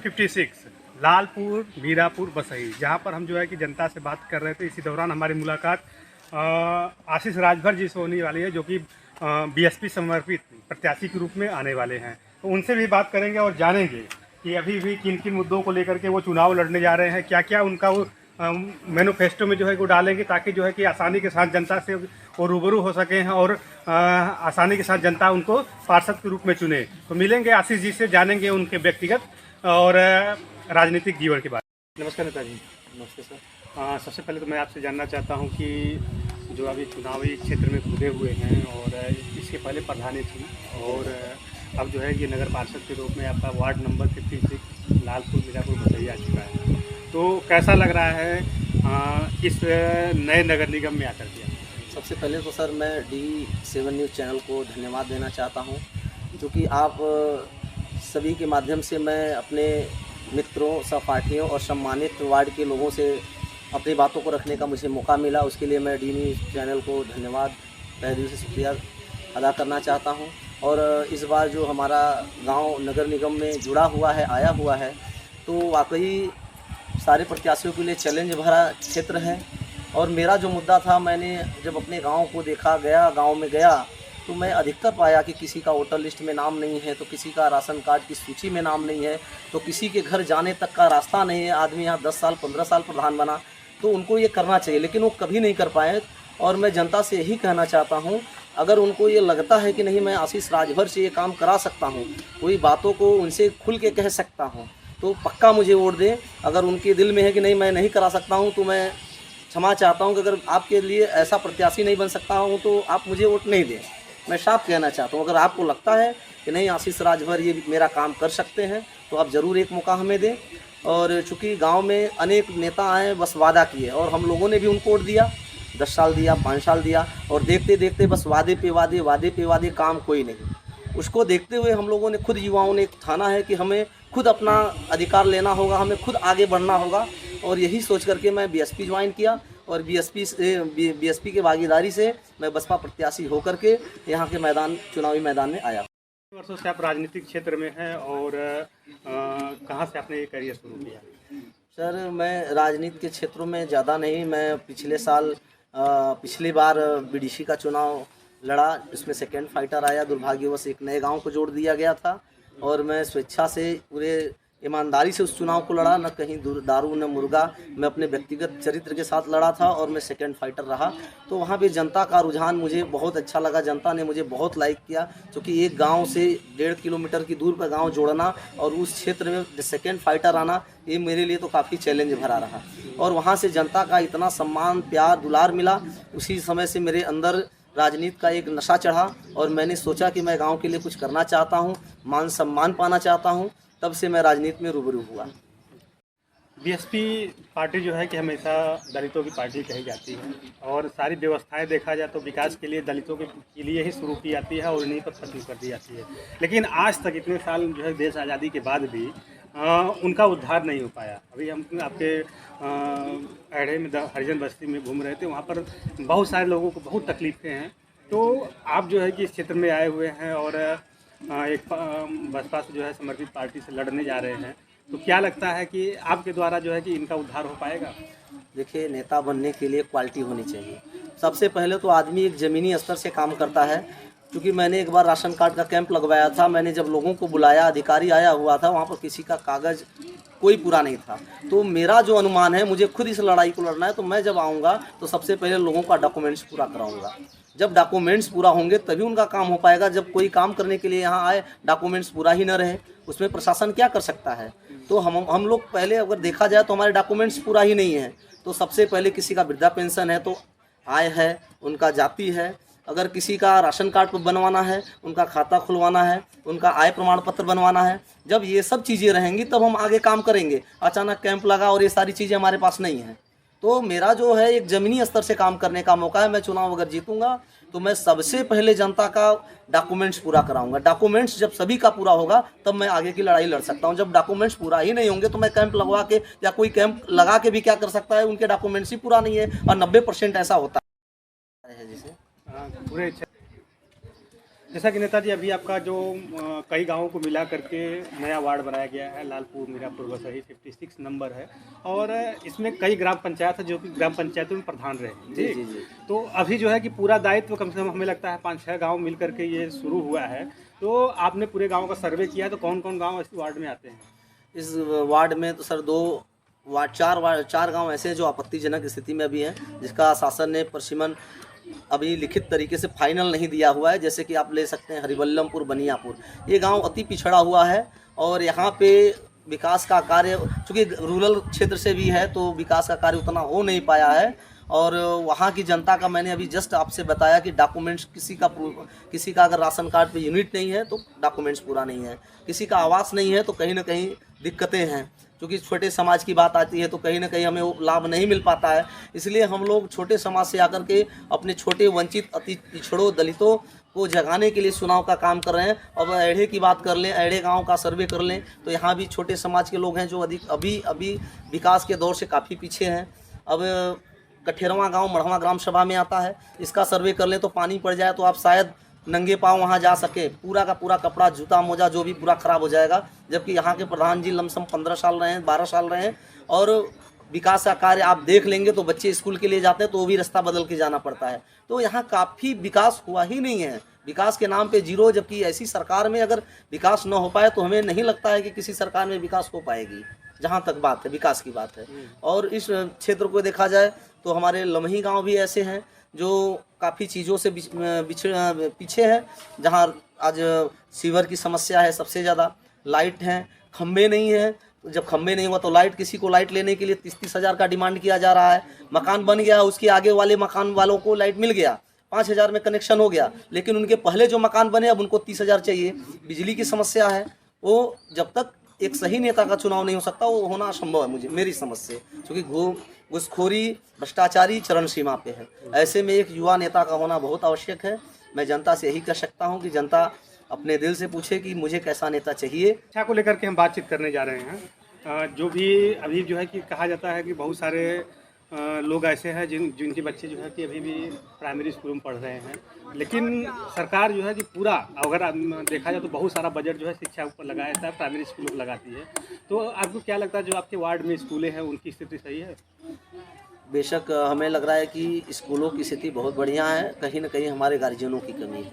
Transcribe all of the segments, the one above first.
56 लालपुर मीरापुर बसई, जहाँ पर हम जो है कि जनता से बात कर रहे थे। इसी दौरान हमारी मुलाकात आशीष राजभर जी से होने वाली है, जो कि बीएसपी समर्पित प्रत्याशी के रूप में आने वाले हैं। तो उनसे भी बात करेंगे और जानेंगे कि अभी भी किन किन मुद्दों को लेकर के वो चुनाव लड़ने जा रहे हैं, क्या क्या उनका वो मैनिफेस्टो में जो है वो डालेंगे, ताकि जो है कि आसानी के साथ जनता से वो रूबरू हो सकें हैं और आसानी के साथ जनता उनको पार्षद के रूप में चुने। तो मिलेंगे आशीष जी से, जानेंगे उनके व्यक्तिगत और राजनीतिक जीवन के बारे में। नमस्कार नेताजी। नमस्ते सर। सबसे पहले तो मैं आपसे जानना चाहता हूं कि जो अभी चुनावी क्षेत्र में कूदे हुए हैं और इसके पहले प्रधानी थी और अब जो है ये नगर पार्षद के रूप में आपका वार्ड नंबर 56 लालपुर मीरापुर बसई आ चुका है, तो कैसा लग रहा है इस नए नगर निगम में आकर के? सबसे पहले तो सर मैं D7 न्यूज़ चैनल को धन्यवाद देना चाहता हूं, क्योंकि आप सभी के माध्यम से मैं अपने मित्रों, सहपाठियों और सम्मानित वार्ड के लोगों से अपनी बातों को रखने का मुझे मौका मिला। उसके लिए मैं D न्यूज़ चैनल को धन्यवाद तहे दिल से शुक्रिया अदा करना चाहता हूं। और इस बार जो हमारा गांव नगर निगम में जुड़ा हुआ है, आया हुआ है, तो वाकई सारे प्रत्याशियों के लिए चैलेंज भरा क्षेत्र है। और मेरा जो मुद्दा था, मैंने जब अपने गांव को देखा, गांव में गया, तो मैं अधिकतर पाया कि किसी का वोटर लिस्ट में नाम नहीं है, तो किसी का राशन कार्ड की सूची में नाम नहीं है, तो किसी के घर जाने तक का रास्ता नहीं है। आदमी यहाँ 10 साल 15 साल प्रधान बना, तो उनको ये करना चाहिए, लेकिन वो कभी नहीं कर पाए। और मैं जनता से यही कहना चाहता हूँ, अगर उनको ये लगता है कि नहीं मैं आशीष राजभर से ये काम करा सकता हूँ, कोई बातों को उनसे खुल के कह सकता हूँ, तो पक्का मुझे वोट दें। अगर उनके दिल में है कि नहीं मैं नहीं करा सकता हूँ, तो मैं क्षमा चाहता हूँ कि अगर आपके लिए ऐसा प्रत्याशी नहीं बन सकता हूँ तो आप मुझे वोट नहीं दें। मैं साफ कहना चाहता हूँ, अगर आपको लगता है कि नहीं आशीष राजभर ये मेरा काम कर सकते हैं, तो आप ज़रूर एक मौका हमें दें। और चूँकि गांव में अनेक नेता आए, बस वादा किए, और हम लोगों ने भी उनको वोट दिया, 10 साल दिया, 5 साल दिया, और देखते देखते बस वादे पे वादे, काम कोई नहीं। उसको देखते हुए हम लोगों ने खुद, युवाओं ने ठाना है कि हमें खुद अपना अधिकार लेना होगा, हमें खुद आगे बढ़ना होगा। और यही सोच करके मैं बीएसपी ज्वाइन किया, और बीएसपी के भागीदारी से मैं बसपा प्रत्याशी होकर के यहाँ के चुनावी मैदान में आया। वर्षों से आप राजनीतिक क्षेत्र में हैं और कहाँ से आपने ये करियर शुरू किया? सर मैं राजनीति के क्षेत्रों में ज़्यादा नहीं, मैं पिछली बार बीडीसी का चुनाव लड़ा, इसमें सेकंड फाइटर आया। दुर्भाग्यवश एक नए गांव को जोड़ दिया गया था, और मैं स्वेच्छा से पूरे ईमानदारी से उस चुनाव को लड़ा, न कहीं दारू न मुर्गा। मैं अपने व्यक्तिगत चरित्र के साथ लड़ा था, और मैं सेकंड फाइटर रहा। तो वहाँ पे जनता का रुझान मुझे बहुत अच्छा लगा, जनता ने मुझे बहुत लाइक किया, क्योंकि एक गांव से 1.5 किलोमीटर की दूर पर गांव जोड़ना और उस क्षेत्र में सेकंड फाइटर आना, ये मेरे लिए तो काफ़ी चैलेंज भरा रहा। और वहाँ से जनता का इतना सम्मान, प्यार, दुलार मिला, उसी समय से मेरे अंदर राजनीति का एक नशा चढ़ा, और मैंने सोचा कि मैं गाँव के लिए कुछ करना चाहता हूँ, मान सम्मान पाना चाहता हूँ। तब से मैं राजनीति में रूबरू हुआ। बीएसपी पार्टी जो है कि हमेशा दलितों की पार्टी कही जाती है, और सारी व्यवस्थाएं देखा जाए तो विकास के लिए दलितों के लिए ही शुरू की जाती है और उन्हीं पर खत्म कर दी जाती है। लेकिन आज तक इतने साल जो है देश आज़ादी के बाद भी उनका उद्धार नहीं हो पाया। अभी हम आपके अड़े में हरिजन बस्ती में घूम रहे थे, वहाँ पर बहुत सारे लोगों को बहुत तकलीफ़ें हैं। तो आप जो है कि इस क्षेत्र में आए हुए हैं और एक बसपा से जो है समर्पित पार्टी से लड़ने जा रहे हैं, तो क्या लगता है कि आपके द्वारा जो है कि इनका उद्धार हो पाएगा? देखिए, नेता बनने के लिए क्वालिटी होनी चाहिए। सबसे पहले तो आदमी एक ज़मीनी स्तर से काम करता है, क्योंकि मैंने एक बार राशन कार्ड का कैंप लगवाया था। मैंने जब लोगों को बुलाया, अधिकारी आया हुआ था, वहाँ पर किसी का कागज़ कोई पूरा नहीं था। तो मेरा जो अनुमान है, मुझे खुद इस लड़ाई को लड़ना है, तो मैं जब आऊँगा तो सबसे पहले लोगों का डॉक्यूमेंट्स पूरा कराऊँगा। जब डॉक्यूमेंट्स पूरा होंगे तभी उनका काम हो पाएगा। जब कोई काम करने के लिए यहाँ आए, डॉक्यूमेंट्स पूरा ही न रहे, उसमें प्रशासन क्या कर सकता है? तो हम लोग पहले अगर देखा जाए तो हमारे डॉक्यूमेंट्स पूरा ही नहीं है। तो सबसे पहले किसी का वृद्धा पेंशन है तो आय है, उनका जाति है, अगर किसी का राशन कार्ड को बनवाना है, उनका खाता खुलवाना है, उनका आय प्रमाण पत्र बनवाना है। जब ये सब चीज़ें रहेंगी तब हम आगे काम करेंगे। अचानक कैंप लगा और ये सारी चीज़ें हमारे पास नहीं हैं। तो मेरा जो है एक ज़मीनी स्तर से काम करने का मौका है। मैं चुनाव अगर जीतूंगा तो मैं सबसे पहले जनता का डॉक्यूमेंट्स पूरा कराऊंगा। डॉक्यूमेंट्स जब सभी का पूरा होगा तब मैं आगे की लड़ाई लड़ सकता हूं। जब डॉक्यूमेंट्स पूरा ही नहीं होंगे तो मैं कैंप लगवा के या कोई कैंप लगा के भी क्या कर सकता है? उनके डॉक्यूमेंट्स ही पूरा नहीं है, और 90% ऐसा होता है जिसे पूरे जैसा कि नेताजी अभी आपका जो कई गांवों को मिला करके नया वार्ड बनाया गया है, लालपुर मीरापुर बसही 56 नंबर है, और इसमें कई ग्राम पंचायत है जो कि ग्राम पंचायतों में प्रधान रहे हैं। जी जी जी। तो अभी जो है कि पूरा दायित्व कम से कम हमें लगता है 5-6 गांव मिल करके ये शुरू हुआ है। तो आपने पूरे गाँव का सर्वे किया है, तो कौन कौन गाँव इस वार्ड में आते हैं? इस वार्ड में तो सर चार गांव ऐसे हैं जो आपत्तिजनक स्थिति में अभी हैं, जिसका शासन ने प्रशिमन अभी लिखित तरीके से फाइनल नहीं दिया हुआ है। जैसे कि आप ले सकते हैं हरिवल्लमपुर, बनियापुर, ये गांव अति पिछड़ा हुआ है और यहाँ पे विकास का कार्य चूँकि रूरल क्षेत्र से भी है तो विकास का कार्य उतना हो नहीं पाया है। और वहाँ की जनता का मैंने अभी जस्ट आपसे बताया कि डॉक्यूमेंट्स किसी का अगर राशन कार्ड पे यूनिट नहीं है तो डॉक्यूमेंट्स पूरा नहीं है, किसी का आवास नहीं है तो कहीं ना कहीं दिक्कतें हैं। क्योंकि छोटे समाज की बात आती है तो कहीं ना कहीं हमें वो लाभ नहीं मिल पाता है। इसलिए हम लोग छोटे समाज से आकर के अपने छोटे वंचित अति पिछड़ों दलितों को जगाने के लिए चुनाव का काम कर रहे हैं। अब अड़े की बात कर लें, अड़े गांव का सर्वे कर लें तो यहाँ भी छोटे समाज के लोग हैं जो अभी विकास के दौर से काफ़ी पीछे हैं। अब कठेरवा गांव मढ़वा ग्राम सभा में आता है, इसका सर्वे कर लें तो पानी पड़ जाए तो आप शायद नंगे पाँव वहाँ जा सके, पूरा का पूरा कपड़ा जूता मोजा जो भी पूरा ख़राब हो जाएगा। जबकि यहाँ के प्रधान जी लमसम 15 साल रहे हैं, 12 साल रहे हैं, और विकास का कार्य आप देख लेंगे तो बच्चे स्कूल के लिए जाते हैं तो वो भी रास्ता बदल के जाना पड़ता है। तो यहाँ काफ़ी विकास हुआ ही नहीं है, विकास के नाम पे जीरो। जबकि ऐसी सरकार में अगर विकास न हो पाए तो हमें नहीं लगता है कि किसी सरकार में विकास हो पाएगी, जहाँ तक बात है विकास की बात है। और इस क्षेत्र को देखा जाए तो हमारे लम्ही गांव भी ऐसे हैं जो काफ़ी चीज़ों से पीछे हैं, जहां आज सीवर की समस्या है सबसे ज़्यादा, लाइट हैं, खंबे नहीं हैं। जब खंबे नहीं हुआ तो किसी को लाइट लेने के लिए 30-30 हज़ार का डिमांड किया जा रहा है। मकान बन गया, उसके आगे वाले मकान वालों को लाइट मिल गया, 5,000 में कनेक्शन हो गया, लेकिन उनके पहले जो मकान बने अब उनको 30,000 चाहिए। बिजली की समस्या है, वो जब तक एक सही नेता का चुनाव नहीं हो सकता वो होना असंभव है मेरी समझ से, क्योंकि घूसखोरी भ्रष्टाचारी चरम सीमा पे है। ऐसे में एक युवा नेता का होना बहुत आवश्यक है। मैं जनता से यही कह सकता हूं कि जनता अपने दिल से पूछे कि मुझे कैसा नेता चाहिए। शिक्षा को लेकर के हम बातचीत करने जा रहे हैं। जो भी अभी जो है कि कहा जाता है कि बहुत सारे लोग ऐसे हैं जिनके बच्चे जो है कि अभी भी प्राइमरी स्कूल में पढ़ रहे हैं, लेकिन सरकार जो है कि पूरा अगर देखा जाए तो बहुत सारा बजट जो है शिक्षा ऊपर लगाया जाता है, प्राइमरी स्कूलों को लगाती है। तो आपको क्या लगता है जो आपके वार्ड में स्कूलें हैं उनकी स्थिति सही है? बेशक हमें लग रहा है कि स्कूलों की स्थिति बहुत बढ़िया है, कहीं ना कहीं हमारे गार्जियनों की कमी है।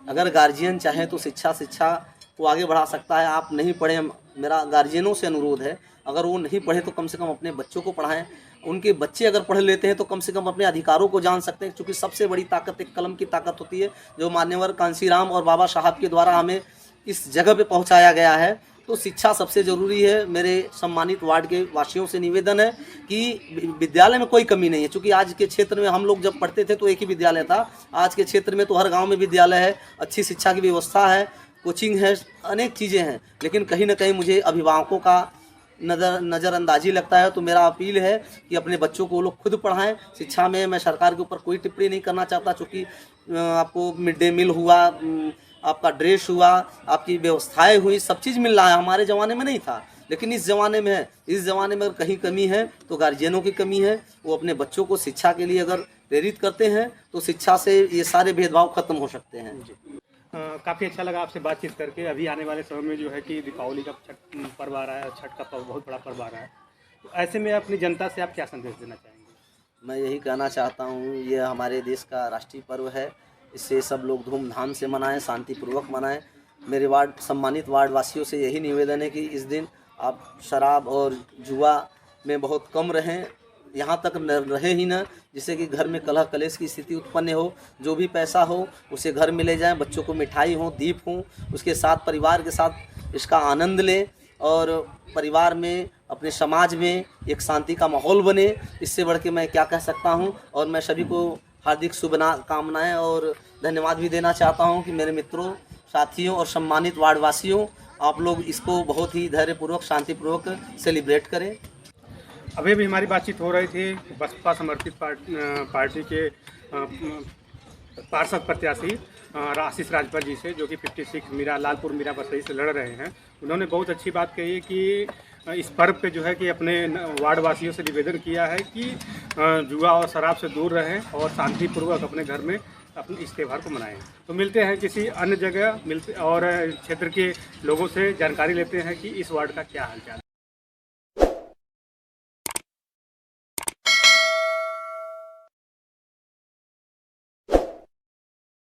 अगर गार्जियन चाहें तो शिक्षा को आगे बढ़ा सकता है। आप नहीं पढ़े, मेरा गार्जियनों से अनुरोध है, अगर वो नहीं पढ़े तो कम से कम अपने बच्चों को पढ़ाएं। उनके बच्चे अगर पढ़ लेते हैं तो कम से कम अपने अधिकारों को जान सकते हैं, क्योंकि सबसे बड़ी ताकत एक कलम की ताकत होती है, जो मान्यवर कांसीराम और बाबा साहब के द्वारा हमें इस जगह पे पहुंचाया गया है। तो शिक्षा सबसे ज़रूरी है। मेरे सम्मानित वार्ड के वासियों से निवेदन है कि विद्यालय में कोई कमी नहीं है, क्योंकि आज के क्षेत्र में हम लोग जब पढ़ते थे तो एक ही विद्यालय था। आज के क्षेत्र में तो हर गाँव में विद्यालय है, अच्छी शिक्षा की व्यवस्था है, कोचिंग है, अनेक चीज़ें हैं, लेकिन कहीं ना कहीं मुझे अभिभावकों का नज़रअंदाजी लगता है। तो मेरा अपील है कि अपने बच्चों को लोग खुद पढ़ाएं। शिक्षा में मैं सरकार के ऊपर कोई टिप्पणी नहीं करना चाहता, चूँकि आपको मिड डे मील हुआ, आपका ड्रेस हुआ, आपकी व्यवस्थाएं हुई, सब चीज़ मिल रहा है। हमारे ज़माने में नहीं था, लेकिन इस ज़माने में है। इस ज़माने में अगर कहीं कमी है तो गार्जियनों की कमी है। वो अपने बच्चों को शिक्षा के लिए अगर प्रेरित करते हैं तो शिक्षा से ये सारे भेदभाव खत्म हो सकते हैं। काफ़ी अच्छा लगा आपसे बातचीत करके। अभी आने वाले समय में जो है कि दीपावली का छठ पर्व आ रहा है, छठ का पर्व बहुत बड़ा पर्व आ रहा है, तो ऐसे में अपनी जनता से आप क्या संदेश देना चाहेंगे? मैं यही कहना चाहता हूँ, ये हमारे देश का राष्ट्रीय पर्व है, इसे सब लोग धूमधाम से मनाएं, शांतिपूर्वक मनाएं। मेरे सम्मानित वार्ड वासियों से यही निवेदन है कि इस दिन आप शराब और जुआ में बहुत कम रहें, यहाँ तक न रहे ही न, जिससे कि घर में कलह कलेश की स्थिति उत्पन्न हो। जो भी पैसा हो उसे घर में ले जाएं, बच्चों को मिठाई हो, दीप हो, उसके साथ परिवार के साथ इसका आनंद लें और परिवार में, अपने समाज में एक शांति का माहौल बने। इससे बढ़ के मैं क्या कह सकता हूँ। और मैं सभी को हार्दिक शुभकामनाएं और धन्यवाद भी देना चाहता हूँ कि मेरे मित्रों, साथियों और सम्मानित वार्डवासियों, आप लोग इसको बहुत ही धैर्यपूर्वक, शांतिपूर्वक सेलिब्रेट करें। अभी भी हमारी बातचीत हो रही थी बसपा समर्थित पार्टी के पार्षद प्रत्याशी आशीष राजभर जी से, जो कि 56 लालपुर मीरा बसई से लड़ रहे हैं। उन्होंने बहुत अच्छी बात कही है कि इस पर्व पे जो है कि अपने वार्ड वासियों से निवेदन किया है कि जुआ और शराब से दूर रहें और शांतिपूर्वक अपने घर में अपने इस त्यौहार को मनाएं। तो मिलते हैं किसी अन्य जगह मिलते और क्षेत्र के लोगों से जानकारी लेते हैं कि इस वार्ड का क्या हालचाल है।